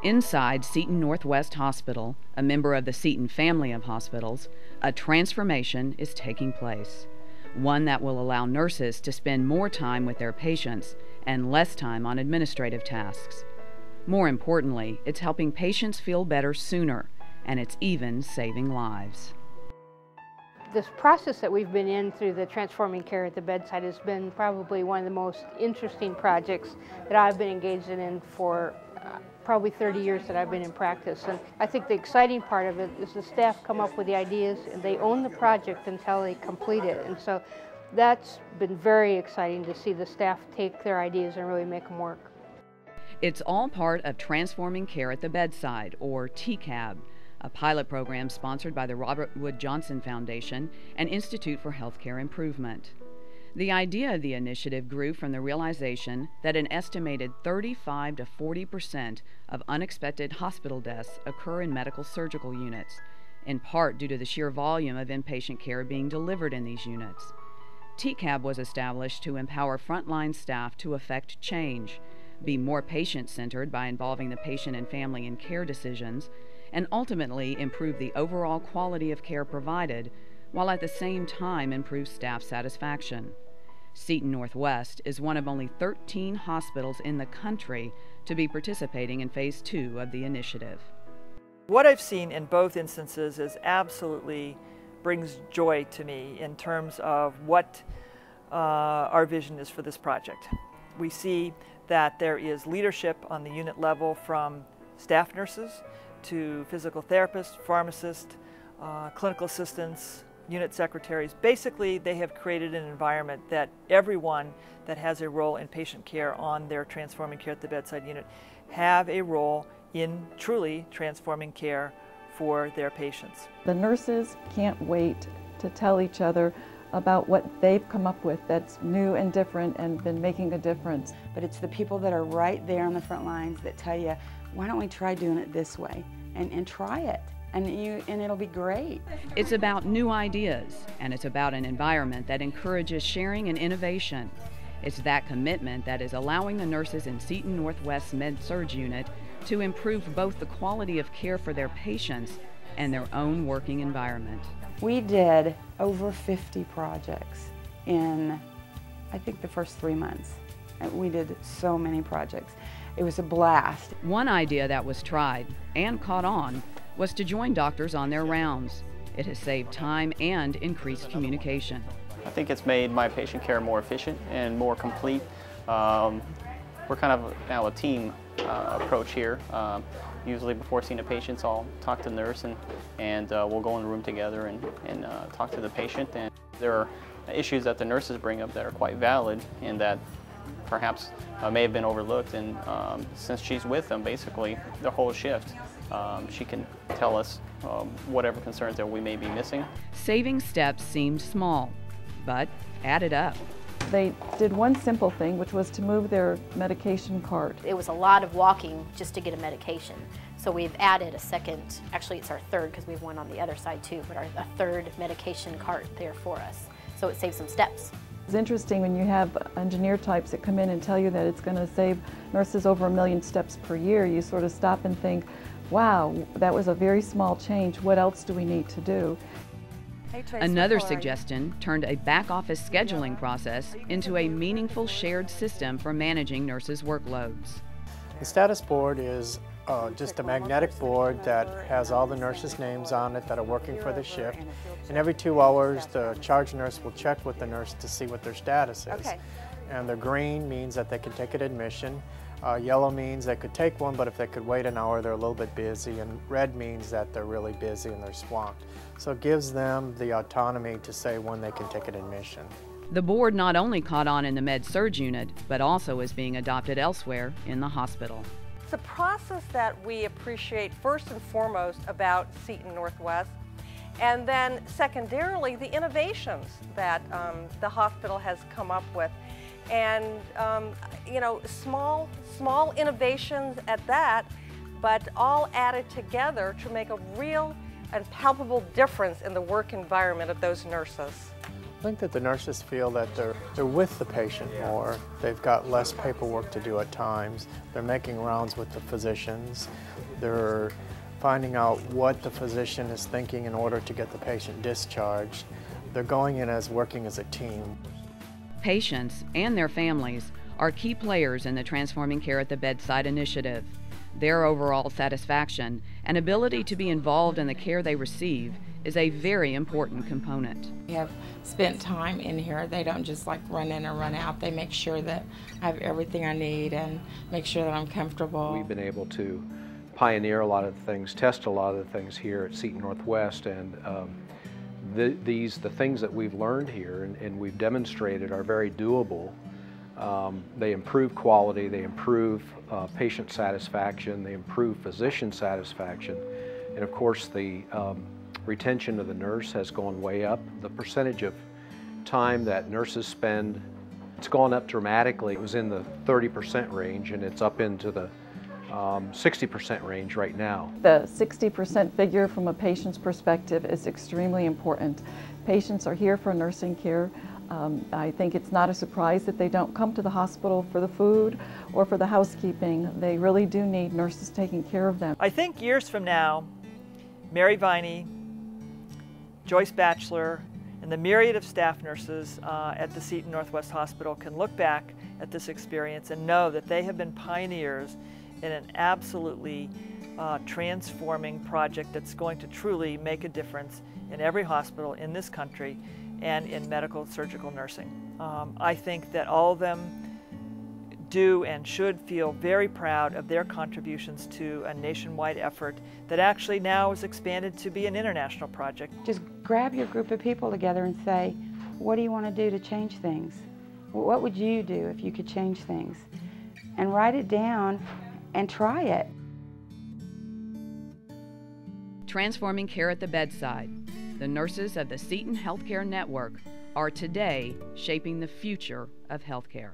Inside Seton Northwest Hospital, a member of the Seton family of hospitals, a transformation is taking place. One that will allow nurses to spend more time with their patients and less time on administrative tasks. More importantly, it's helping patients feel better sooner, and it's even saving lives. This process that we've been in through the Transforming Care at the Bedside has been probably one of the most interesting projects that I've been engaged in for probably 30 years that I've been in practice. And I think the exciting part of it is the staff come up with the ideas and they own the project until they complete it. And so that's been very exciting to see the staff take their ideas and really make them work. It's all part of Transforming Care at the Bedside, or TCAB, a pilot program sponsored by the Robert Wood Johnson Foundation and Institute for Healthcare Improvement. The idea of the initiative grew from the realization that an estimated 35 to 40% of unexpected hospital deaths occur in medical surgical units, in part due to the sheer volume of inpatient care being delivered in these units. TCAB was established to empower frontline staff to effect change, be more patient-centered by involving the patient and family in care decisions, and ultimately improve the overall quality of care provided, while at the same time improve staff satisfaction. Seton Northwest is one of only 13 hospitals in the country to be participating in Phase 2 of the initiative. What I've seen in both instances is absolutely brings joy to me in terms of what our vision is for this project. We see that there is leadership on the unit level from staff nurses to physical therapists, pharmacists, clinical assistants, unit secretaries. Basically, they have created an environment that everyone that has a role in patient care on their Transforming Care at the Bedside unit have a role in truly transforming care for their patients. The nurses can't wait to tell each other about what they've come up with that's new and different and been making a difference. But it's the people that are right there on the front lines that tell you, why don't we try doing it this way? And try it, and it'll be great. It's about new ideas, and it's about an environment that encourages sharing and innovation. It's that commitment that is allowing the nurses in Seton Northwest Med-Surg unit to improve both the quality of care for their patients and their own working environment. We did over 50 projects in, I think, the first 3 months. We did so many projects. It was a blast. One idea that was tried and caught on was to join doctors on their rounds. It has saved time and increased communication. I think it's made my patient care more efficient and more complete. We're kind of now a team approach here. Usually before seeing a patient, I'll talk to the nurse and we'll go in the room together and talk to the patient. And there are issues that the nurses bring up that are quite valid and that perhaps may have been overlooked, and since she's with them basically the whole shift, she can tell us whatever concerns that we may be missing. Saving steps seemed small, but added up. They did one simple thing, which was to move their medication cart. It was a lot of walking just to get a medication. So we've added a second, actually it's our third because we have one on the other side too, but a third medication cart there for us. So it saves some steps. It's interesting when you have engineer types that come in and tell you that it's going to save nurses over 1 million steps per year. You sort of stop and think, wow, that was a very small change. What else do we need to do? Hey, Tracy, Another suggestion turned a back-office scheduling process into a meaningful shared system for managing nurses' workloads. The status board is just a magnetic board that has all the nurses' names on it that are working for the shift. And every 2 hours, the charge nurse will check with the nurse to see what their status is. Okay. And the green means that they can take an admission. Yellow means they could take one, but if they could wait an hour, they're a little bit busy. And red means that they're really busy and they're swamped. So it gives them the autonomy to say when they can take an admission. The board not only caught on in the Med-Surg unit, but also is being adopted elsewhere in the hospital. It's a process that we appreciate first and foremost about Seton Northwest, and then secondarily the innovations that the hospital has come up with. And you know, small innovations at that, but all added together to make a real and palpable difference in the work environment of those nurses. I think that the nurses feel that they're with the patient more. They've got less paperwork to do at times. They're making rounds with the physicians. They're finding out what the physician is thinking in order to get the patient discharged. They're going in as working as a team. Patients and their families are key players in the Transforming Care at the Bedside initiative. Their overall satisfaction and ability to be involved in the care they receive is a very important component. We have spent time in here. They don't just like run in or run out. They make sure that I have everything I need and make sure that I'm comfortable. We've been able to pioneer a lot of things, test a lot of the things here at Seton Northwest, and the things that we've learned here and we've demonstrated are very doable. They improve quality, they improve patient satisfaction, they improve physician satisfaction, and of course the retention of the nurse has gone way up. The percentage of time that nurses spend, it's gone up dramatically. It was in the 30% range and it's up into the 60% range right now. The 60% figure from a patient's perspective is extremely important. Patients are here for nursing care. I think it's not a surprise that they don't come to the hospital for the food or for the housekeeping. They really do need nurses taking care of them. I think years from now, Mary Viney, Joyce Batchelor, and the myriad of staff nurses at the Seton Northwest Hospital can look back at this experience and know that they have been pioneers in an absolutely transforming project that's going to truly make a difference in every hospital in this country and in medical surgical nursing. I think that all of them do and should feel very proud of their contributions to a nationwide effort that actually now is expanded to be an international project. Just grab your group of people together and say, what do you want to do to change things? What would you do if you could change things? And write it down and try it. Transforming Care at the Bedside. The nurses of the Seton Healthcare Network are today shaping the future of healthcare.